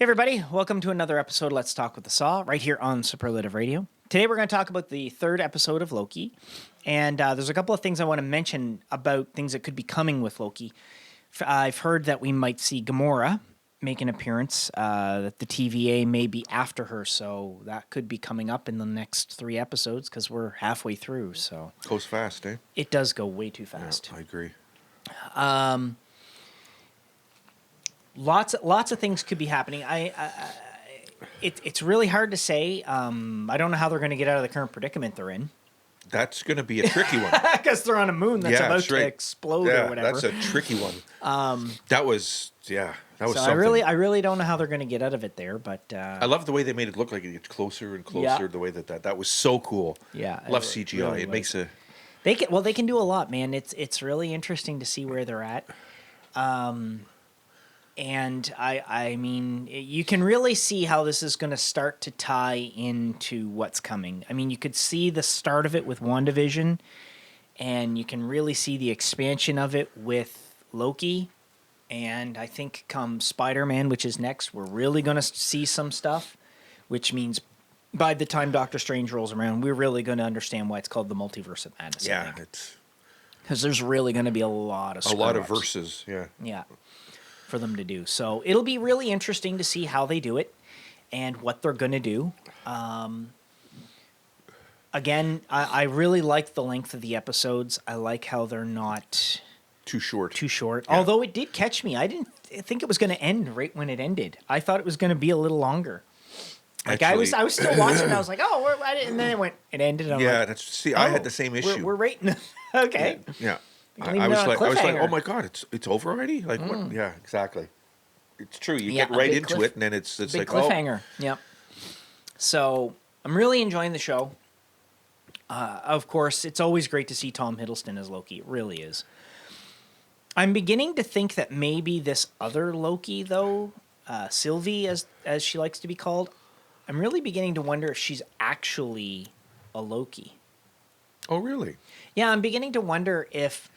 Hey everybody, welcome to another episode of Let's Talk with the Saw, right here on Superlative Radio. Today we're going to talk about the third episode of Loki, and there's a couple of things I want to mention about things that could be coming with Loki. I've heard that we might see Gamora make an appearance, that the TVA may be after her, so that could be coming up in the next 3 episodes, because we're halfway through, so... Goes fast, eh? It does go way too fast. Yeah, I agree. Lots of things could be happening. It's really hard to say. I don't know how they're going to get out of the current predicament they're in. That's going to be a tricky one. Because they're on a moon that's about to explode or whatever. That's a tricky one. That was something. I really don't know how they're going to get out of it there, but... I love the way they made it look like it gets closer and closer, the way that was so cool. Yeah. Love CGI. Really makes a... They can do a lot, man. It's really interesting to see where they're at. And I mean, you can really see how this is going to start to tie into what's coming. I mean, you could see the start of it with WandaVision, and you can really see the expansion of it with Loki. And I think come Spider-Man, which is next, we're really going to see some stuff, which means by the time Doctor Strange rolls around, we're really going to understand why it's called the Multiverse of Madness. Yeah, it's... Because there's really going to be a lot of verses, yeah. Yeah. For them to do. So it'll be really interesting to see how they do it and what they're going to do. Again, I really like the length of the episodes. I like how they're not too short. Yeah. Although it did catch me. I didn't think it was going to end right when it ended. I thought it was going to be a little longer. Like actually, I was still watching. And I was like, oh, and then it ended. And I'm like, I had the same issue. We're rating. Okay. Yeah. I was like, oh my god, it's over already? Like what? Yeah, exactly. It's true. You get right into it, and then it's big like cliffhanger. Yep. So I'm really enjoying the show. Of course, it's always great to see Tom Hiddleston as Loki. It really is. I'm beginning to think that maybe this other Loki, though, Sylvie, as she likes to be called, I'm really beginning to wonder if she's actually a Loki. Oh, really? Yeah, I'm beginning to wonder if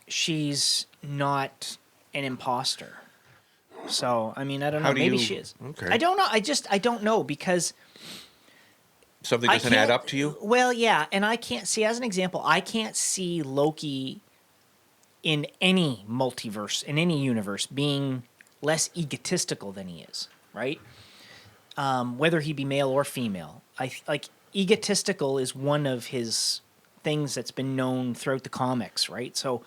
she's not an imposter. So, I mean, I don't know. Maybe she is. Okay. I don't know. I don't know because... Something doesn't add up to you? Well, yeah, and I can't see, as an example, I can't see Loki in any multiverse, in any universe, being less egotistical than he is, right? Whether he be male or female. Egotistical is one of his things that's been known throughout the comics, right? So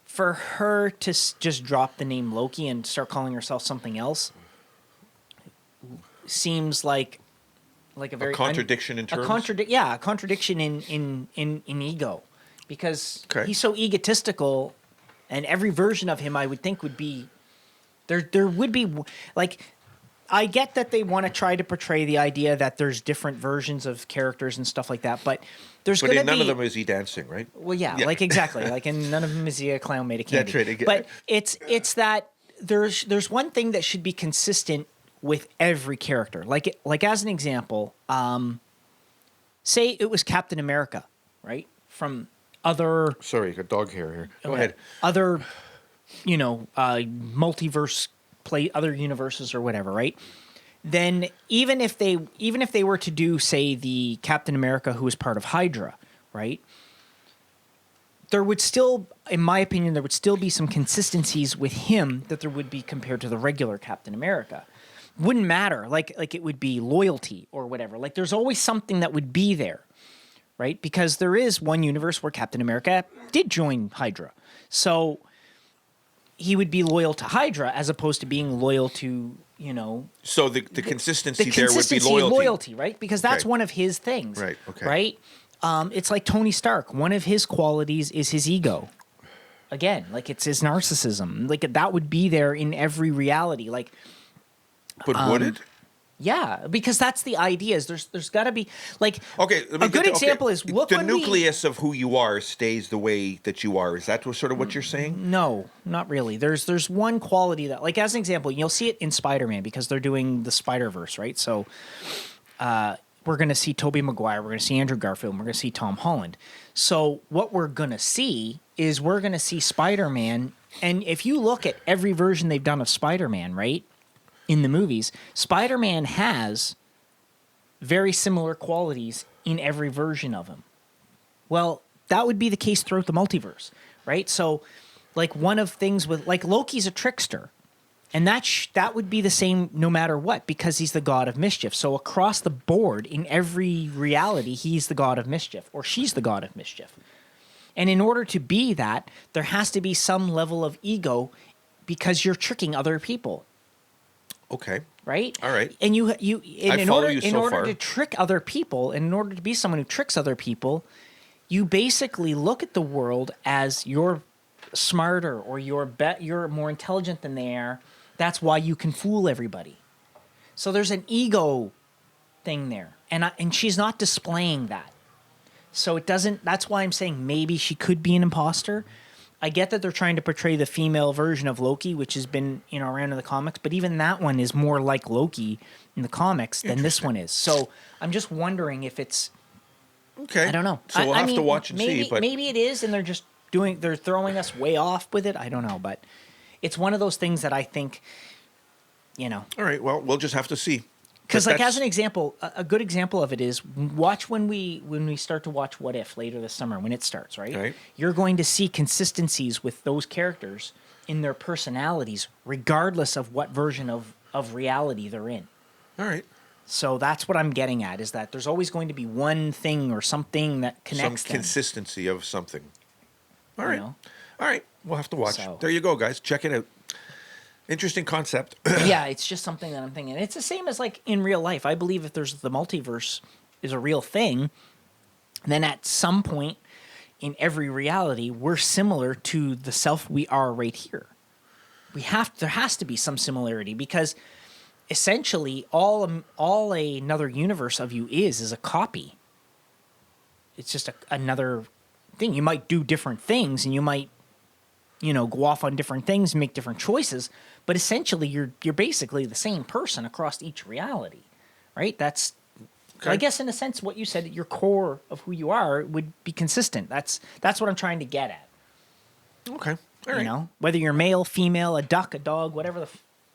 for her to just drop the name Loki and start calling herself something else seems like a very contradiction in terms. A contradiction in ego, because he's so egotistical, and every version of him I would think would be there would be like. I get that they want to try to portray the idea that there's different versions of characters and stuff like that, but there's going to be... none of them is he dancing, right? Well, yeah. Like exactly. Like in none of them is he a clown made of candy. That's right. But it's that there's one thing that should be consistent with every character. Like as an example, say it was Captain America, right? From other... Sorry, got dog hair here. Go ahead. Other, multiverse... play other universes or whatever, right? Then even if they were to do, say, the Captain America who was part of Hydra, right? There would still, in my opinion, be some consistencies with him that there would be compared to the regular Captain America. Wouldn't matter, like it would be loyalty or whatever. Like there's always something that would be there, right? Because there is one universe where Captain America did join Hydra, so he would be loyal to Hydra as opposed to being loyal to, So the consistency there would be loyalty. Right? Because that's one of his things. Right, okay. Right? It's like Tony Stark. One of his qualities is his ego. Again, like it's his narcissism. Like that would be there in every reality. Like, but would it? Yeah, because that's the idea. Is there's got to be like a good example is look the nucleus of who you are stays the way that you are. Is that sort of what you're saying? No, not really. There's one quality that, like as an example, you'll see it in Spider-Man because they're doing the Spider-Verse, right? So we're going to see Tobey Maguire, we're going to see Andrew Garfield, and we're going to see Tom Holland. So what we're going to see is we're going to see Spider-Man, and if you look at every version they've done of Spider-Man, right? in the movies, Spider-Man has very similar qualities in every version of him. Well, that would be the case throughout the multiverse, right? So, like, one of things with, like, Loki's a trickster. And that would be the same no matter what, because he's the god of mischief. So across the board, in every reality, he's the god of mischief, or she's the god of mischief. And in order to be that, there has to be some level of ego because you're tricking other people. Okay. Right? All right. And in order far. to trick other people, and in order to be someone who tricks other people, you basically look at the world as you're smarter or you're more intelligent than they are. That's why you can fool everybody. So there's an ego thing there. And she's not displaying that. So it doesn't, that's why I'm saying maybe she could be an imposter. I get that they're trying to portray the female version of Loki, which has been, around in the comics, but even that one is more like Loki in the comics than this one is. So I'm just wondering if it's, okay. I don't know. So we'll have to watch and see. But maybe it is, and they're throwing us way off with it. I don't know, but it's one of those things that I think, All right. Well, we'll just have to see. Because, like, as an example, a good example of it is watch when we start to watch What If later this summer when it starts, right? You're going to see consistencies with those characters in their personalities, regardless of what version of reality they're in. All right. So that's what I'm getting at, is that there's always going to be one thing or something that connects some consistency of something. All right. All right. We'll have to watch. So, there you go, guys. Check it out. Interesting concept. Yeah, it's just something that I'm thinking. It's the same as, like, in real life. I believe if there's the multiverse is a real thing, then at some point in every reality, we're similar to the self we are right here. There has to be some similarity, because essentially all another universe of you is a copy. It's just another thing. You might do different things, and you might, go off on different things and make different choices, but essentially you're basically the same person across each reality, right? That's, okay. I guess in a sense what you said, your core of who you are would be consistent. That's what I'm trying to get at. Okay. All right. Whether you're male, female, a duck, a dog, whatever the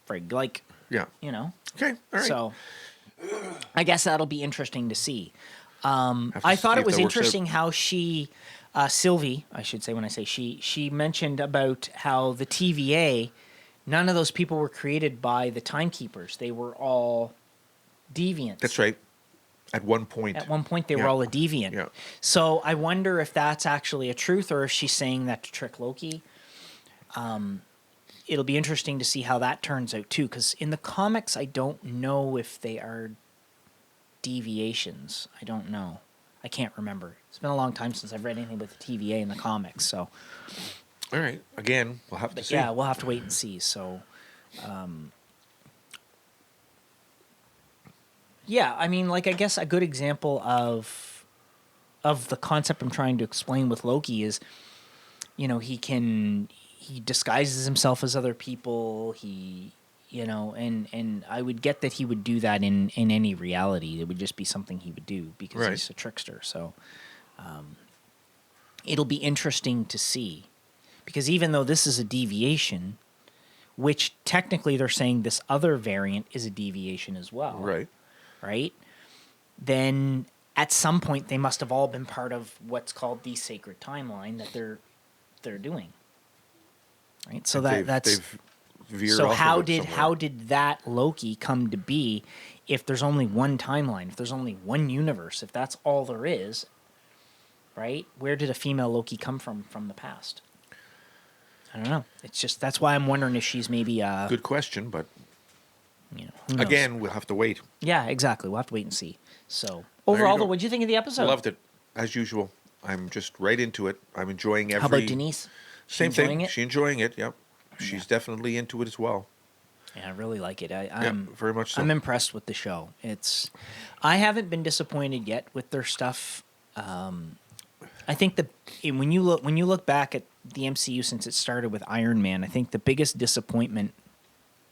frig, like, yeah. Okay. All right. So I guess that'll be interesting to see. I thought it was interesting how she, Sylvie, I should say when I say she mentioned about how the TVA, none of those people were created by the timekeepers. They were all deviants. That's right. At one point. They were all a deviant. Yeah. So I wonder if that's actually a truth, or if she's saying that to trick Loki. It'll be interesting to see how that turns out too, because in the comics, I don't know if they are deviations. I don't know. I can't remember. It's been a long time since I've read anything with the TVA in the comics. So, all right. Again, we'll have to see. Yeah, we'll have to wait and see. So, yeah, I mean, like, I guess a good example of the concept I'm trying to explain with Loki is, he disguises himself as other people. And I would get that he would do that in any reality. It would just be something he would do because he's a trickster. So it'll be interesting to see, because even though this is a deviation, which technically they're saying this other variant is a deviation as well. Right? Then at some point they must have all been part of what's called the sacred timeline that they're doing. Right? So that's so how did that Loki come to be if there's only one timeline, if there's only one universe, if that's all there is, right? Where did a female Loki come from the past? I don't know. It's just, that's why I'm wondering if she's maybe a... Good question, but who knows? Again, we'll have to wait. Yeah, exactly. We'll have to wait and see. So overall, what did you think of the episode? Loved it, as usual. I'm just right into it. I'm enjoying every... How about Denise? Same thing. She's enjoying it, yep. She's definitely into it as well. Yeah, I really like it. I'm very much so. I'm impressed with the show. I haven't been disappointed yet with their stuff. I think when you look back at the MCU since it started with Iron Man, I think the biggest disappointment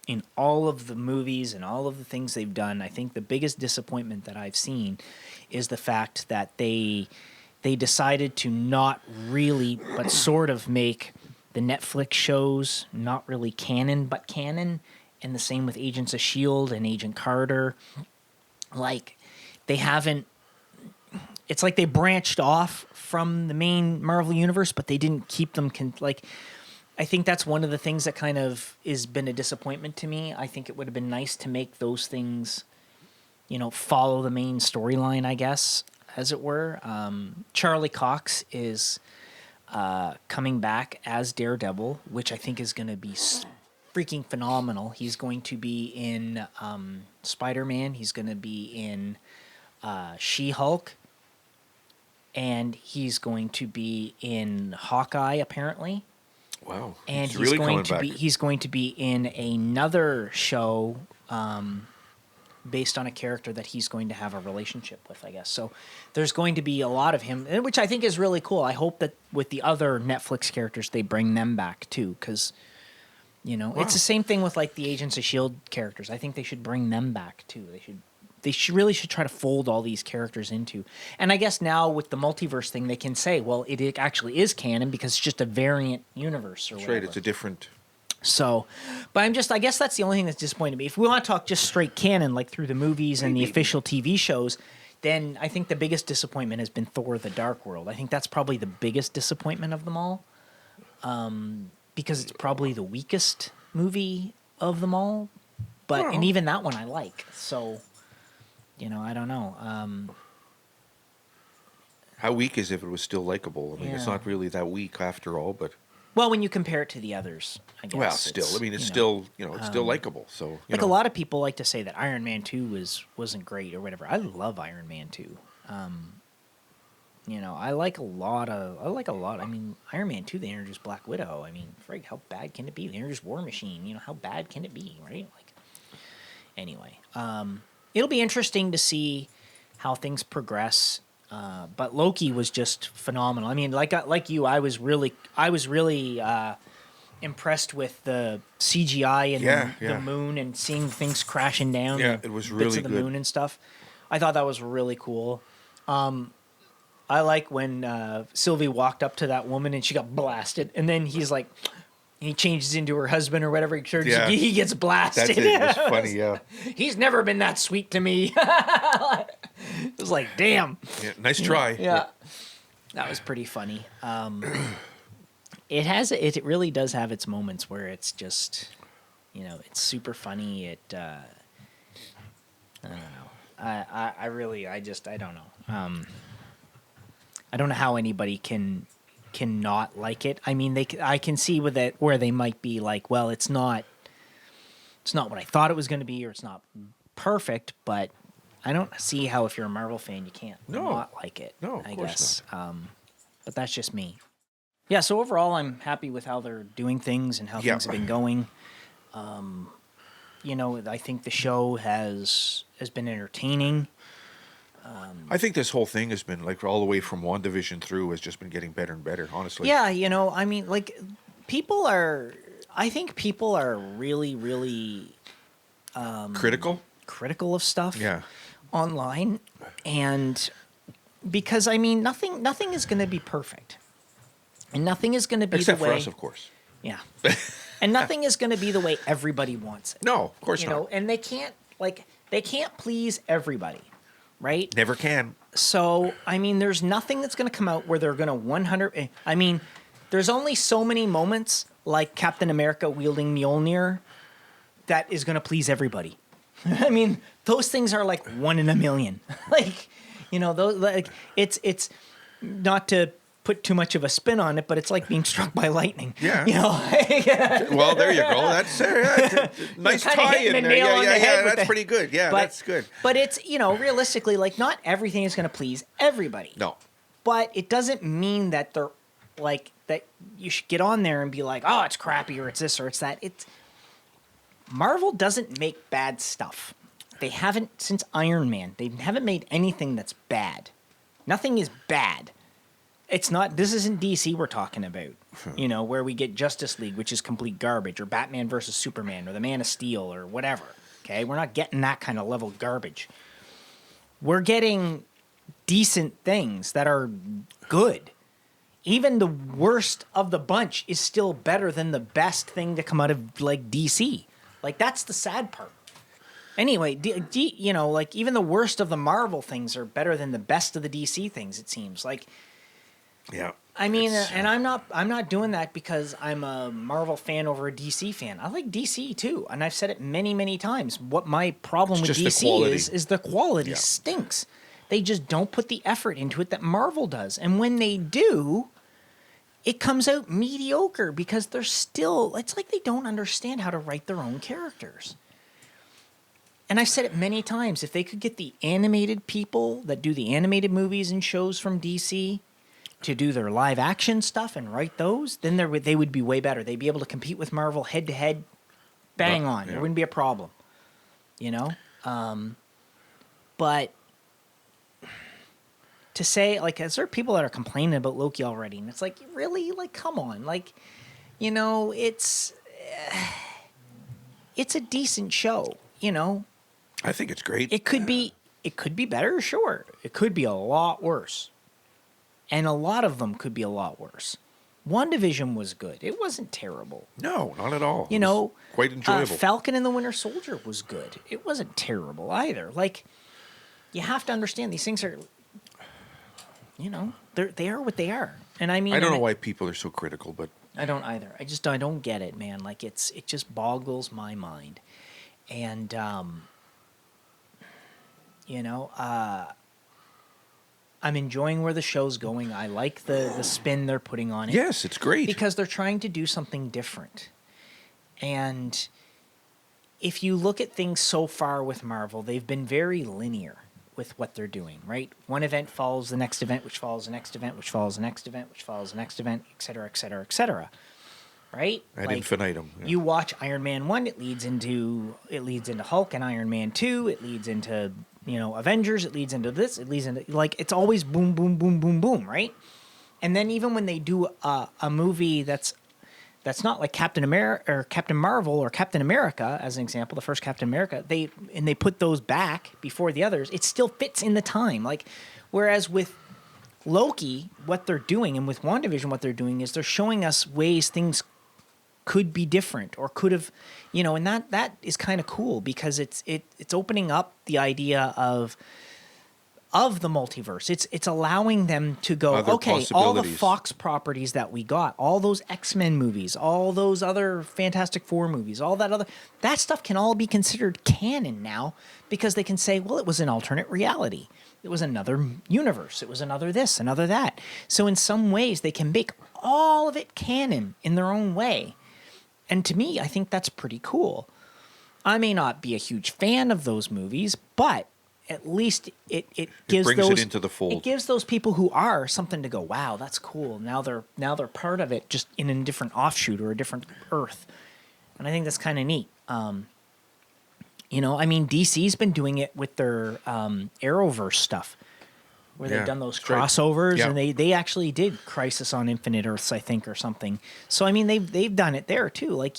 in all of the movies and all of the things they've done, I think the biggest disappointment that I've seen is the fact that they decided to not really, but sort of make the Netflix shows not really canon, but canon, and the same with Agents of S.H.I.E.L.D. and Agent Carter. Like, they haven't... It's like they branched off from the main Marvel universe, but they didn't keep them... I think that's one of the things that kind of has been a disappointment to me. I think it would have been nice to make those things, follow the main storyline, I guess, as it were. Charlie Cox is coming back as Daredevil, which I think is going to be freaking phenomenal. He's going to be in Spider-Man. He's going to be in She-Hulk. And he's going to be in Hawkeye, apparently. Wow. And he's going to be in another show based on a character that he's going to have a relationship with, I guess. So there's going to be a lot of him, which I think is really cool. I hope that with the other Netflix characters, they bring them back too, because it's the same thing with like the Agents of S.H.I.E.L.D. characters. I think they should bring them back too. They really should try to fold all these characters into. And I guess now with the multiverse thing, they can say, well, it actually is canon because it's just a variant universe or whatever. That's right. It's a different... So, but I guess that's the only thing that's disappointed me. If we want to talk just straight canon, like through the movies and the official TV shows, then I think the biggest disappointment has been Thor: The Dark World. I think that's probably the biggest disappointment of them all, because it's probably the weakest movie of them all. And even that one I like. So... I don't know. How weak is if it was still likable? I mean, it's not really that weak after all, but... Well, when you compare it to the others, I guess. Well, still. I mean, it's still likable. So, a lot of people like to say that Iron Man 2 wasn't great or whatever. I love Iron Man 2. I like a lot. I mean, Iron Man 2, they introduced Black Widow. I mean, frig, how bad can it be? They introduced War Machine. How bad can it be, right? Anyway. It'll be interesting to see how things progress, but Loki was just phenomenal. I mean, like you, I was really impressed with the CGI and the moon and seeing things crashing down. Yeah, it was really bits of the moon and stuff. I thought that was really cool. I like when Sylvie walked up to that woman and she got blasted, and then he's like. He changes into her husband or whatever. He gets blasted. That's it. It was funny, yeah. He's never been that sweet to me. It was like, damn. Yeah, nice try. Yeah. That was pretty funny. It really does have its moments where it's just, it's super funny. I don't know. I don't know. I don't know how anybody cannot like it. I mean, I can see with it where they might be like, well, it's not what I thought it was going to be, or it's not perfect, but I don't see how if you're a Marvel fan you can't not like it. No, of course not. But that's just me. Yeah, so overall I'm happy with how they're doing things and how things have been going. I think the show has been entertaining. I think this whole thing has been, all the way from WandaVision through, has just been getting better and better, honestly. Yeah, I mean, I think people are really, really... critical of stuff online. And because, I mean, nothing is going to be perfect. And nothing is going to be Except the way... for us, of course. Yeah. And nothing is going to be the way everybody wants it. No, of course not. And they can't please everybody. Right? Never can. So, I mean, there's nothing that's going to come out where they're going to 100... I mean, there's only so many moments like Captain America wielding Mjolnir that is going to please everybody. I mean, those things are like 1 in a million. It's not to put too much of a spin on it, but it's like being struck by lightning. Yeah. Well, there you go. That's nice tie-in there. Yeah. That's pretty good. Yeah, that's good. But it's, realistically, not everything is going to please everybody. No. But it doesn't mean that they're that you should get on there and be like, oh, it's crappy or it's this or it's that. Marvel doesn't make bad stuff. They haven't since Iron Man. They haven't made anything that's bad. Nothing is bad. It's not. This isn't DC we're talking about, where we get Justice League, which is complete garbage, or Batman versus Superman, or the Man of Steel, or whatever. Okay, we're not getting that kind of level garbage. We're getting decent things that are good. Even the worst of the bunch is still better than the best thing to come out of DC. Like, that's the sad part. Anyway, you know, like, even the worst of the Marvel things are better than the best of the DC things, it seems. Like, yeah. I mean, and I'm not doing that because I'm a Marvel fan over a DC fan. I like DC too, and I've said it many, many times. What my problem with DC is the quality stinks. They just don't put the effort into it that Marvel does, and when they do, it comes out mediocre because they're still. It's like they don't understand how to write their own characters. And I've said it many times. If they could get the animated people that do the animated movies and shows from DC to do their live action stuff and write those, then they would be way better. They'd be able to compete with Marvel head to head, bang on. Yeah. There wouldn't be a problem, you know? But to say, like, is there people that are complaining about Loki already? And it's like, really? Like, come on. Like, you know, it's a decent show, you know? I think it's great. It could be better, sure. It could be a lot worse. And a lot of them could be a lot worse. WandaVision was good. It wasn't terrible. No, not at all. You know, quite enjoyable. Falcon and the Winter Soldier was good. It wasn't terrible either. Like, you have to understand these things are, you know, they are what they are. And I mean, I don't know why people are so critical, but I don't either. I don't get it, man. Like, it just boggles my mind. And you know, I'm enjoying where the show's going. I like the spin they're putting on it. Yes, it's great. Because they're trying to do something different. And if you look at things so far with Marvel, they've been very linear with what they're doing, right? One event follows the next event, which follows the next event, which follows the next event, which follows the next event, et cetera, et cetera, et cetera. Right? Ad infinitum. Yeah. You watch Iron Man 1, it leads into Hulk, and Iron Man 2, it leads into, you know, Avengers, it leads into this, it leads into, like, it's always boom, boom, boom, boom, boom, right? And then even when they do a movie that's not like Captain America or Captain Marvel or Captain America, as an example, the first Captain America, they put those back before the others, it still fits in the time. Like, whereas with Loki, what they're doing, and with WandaVision, what they're doing is they're showing us ways things could be different or could have, you know, and that is kind of cool because it's opening up the idea of the multiverse. It's allowing them to go, okay, all the Fox properties that we got, all those X-Men movies, all those other Fantastic Four movies, all that stuff can all be considered canon now because they can say, well, it was an alternate reality. It was another universe. It was another this, another that. So in some ways, they can make all of it canon in their own way. And to me, I think that's pretty cool. I may not be a huge fan of those movies, but at least it gives brings it into the fold. It gives those people who are something to go, wow, that's cool. Now they're part of it, just in a different offshoot or a different Earth. And I think that's kind of neat. You know, I mean, DC's been doing it with their Arrowverse stuff, where they've done those crossovers, and they actually did Crisis on Infinite Earths, I think, or something. So I mean, they've done it there too. Like,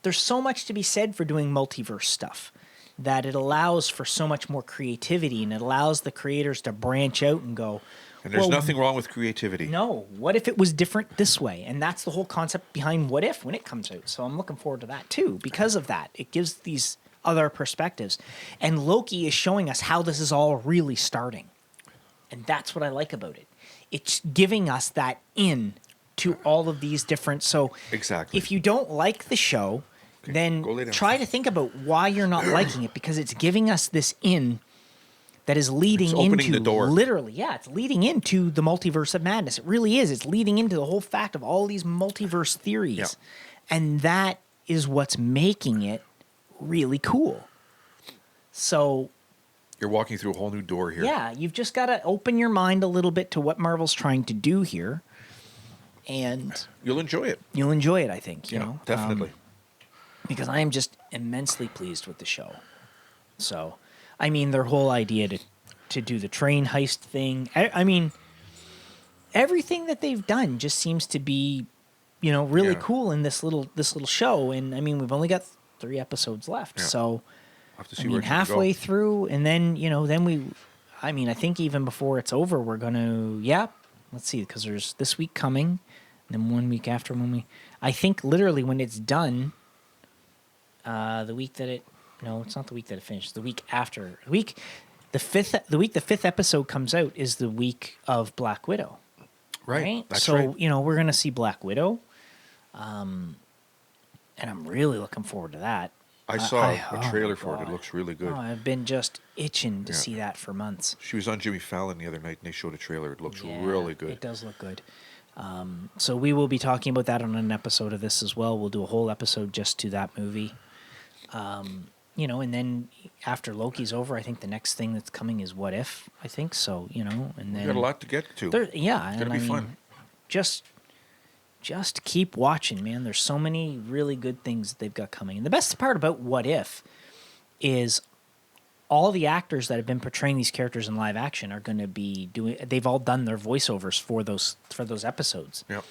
there's so much to be said for doing multiverse stuff that it allows for so much more creativity, and it allows the creators to branch out and go. And there's nothing wrong with creativity. No, what if it was different this way? And that's the whole concept behind What If when it comes out. So I'm looking forward to that too, because of that. It gives these other perspectives, and Loki is showing us how this is all really starting. And that's what I like about it. It's giving us that in to all of these different. So exactly. If you don't like the show, then try to think about why you're not liking it, because it's giving us this in that is leading into the door. Literally, it's leading into the multiverse of madness. It really is. It's leading into the whole fact of all these multiverse theories. Yeah. And that is what's making it really cool. So you're walking through a whole new door here. Yeah, you've just got to open your mind a little bit to what Marvel's trying to do here, and you'll enjoy it. You'll enjoy it, I think. You know, definitely. Because I am just immensely pleased with the show. So, I mean, their whole idea to do the train heist thing. I mean, everything that they've done just seems to be, you know, really cool in this little show. And I mean, we've only got 3 episodes left, so. I mean, halfway through, and then, you know, I think even before it's over, we're going to, let's see, because there's this week coming, and then 1 week after I think literally when it's done, The week that it, no, it's not the week that it finished. The week after, the fifth episode comes out is the week of Black Widow. Right. That's so right. we're gonna see Black Widow, and I'm really looking forward to that. I saw a trailer for it. It looks really good. Oh, I've been just itching to see that for months. She was on Jimmy Fallon the other night, and they showed a trailer. It looks really good. It does look good. So we will be talking about that on an episode of this as well. We'll do a whole episode just to that movie. And then after Loki's over, I think the next thing that's coming is What If, I think. So, and then... We got a lot to get to. It's going to be fun. Just keep watching, man. There's so many really good things that they've got coming. And the best part about What If is all the actors that have been portraying these characters in live action are going to be doing... They've all done their voiceovers for those episodes. Yep.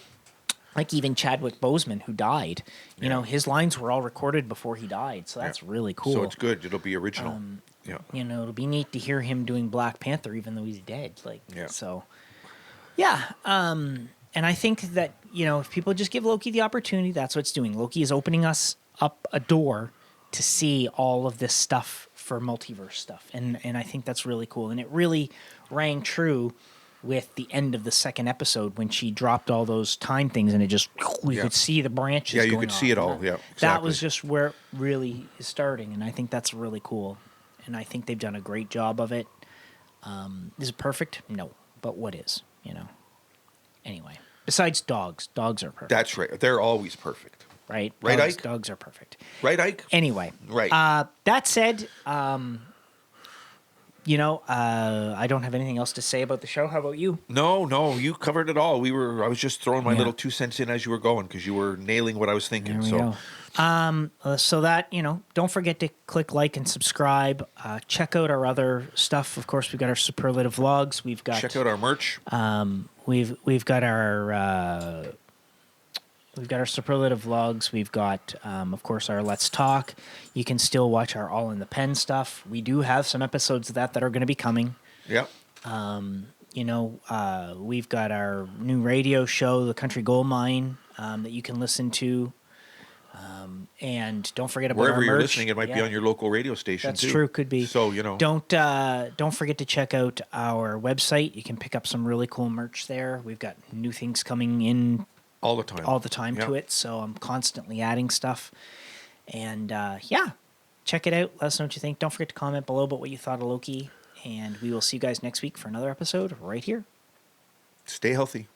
Like even Chadwick Boseman, who died, his lines were all recorded before he died. So that's really cool. So it's good. It'll be original. It'll be neat to hear him doing Black Panther, even though he's dead. And I think that, if people just give Loki the opportunity, that's what it's doing. Loki is opening us up a door to see all of this stuff for multiverse stuff. And I think that's really cool. And it really rang true with the end of the second episode when she dropped all those time things and it just, you could see the branches. Yeah, you could see it all. Yeah, exactly. That was just where it really is starting. And I think that's really cool. And I think they've done a great job of it. Is it perfect? No. But what is, Anyway, besides dogs are perfect. That's right. They're always perfect. Right? Right, dogs, Ike? Dogs are perfect. Right, Ike? Anyway. Right. That said, I don't have anything else to say about the show. How about you? No, you covered it all. I was just throwing my little 2 cents in as you were going because you were nailing what I was thinking. There we go. So that, don't forget to click like and subscribe. Check out our other stuff. Of course, we've got our superlative vlogs. Check out our merch. We've got our superlative vlogs. We've got, of course, our Let's Talk. You can still watch our All in the Pen stuff. We do have some episodes of that are going to be coming. Yep. We've got our new radio show, The Country Gold Mine, that you can listen to. And don't forget about wherever our merch. You're listening, it might be on your local radio station. That's too. true, could be. So don't forget to check out our website. You can pick up some really cool merch there. We've got new things coming in all the time to it. So I'm constantly adding stuff. And check it out. Let us know what you think. Don't forget to comment below about what you thought of Loki. And we will see you guys next week for another episode right here. Stay healthy.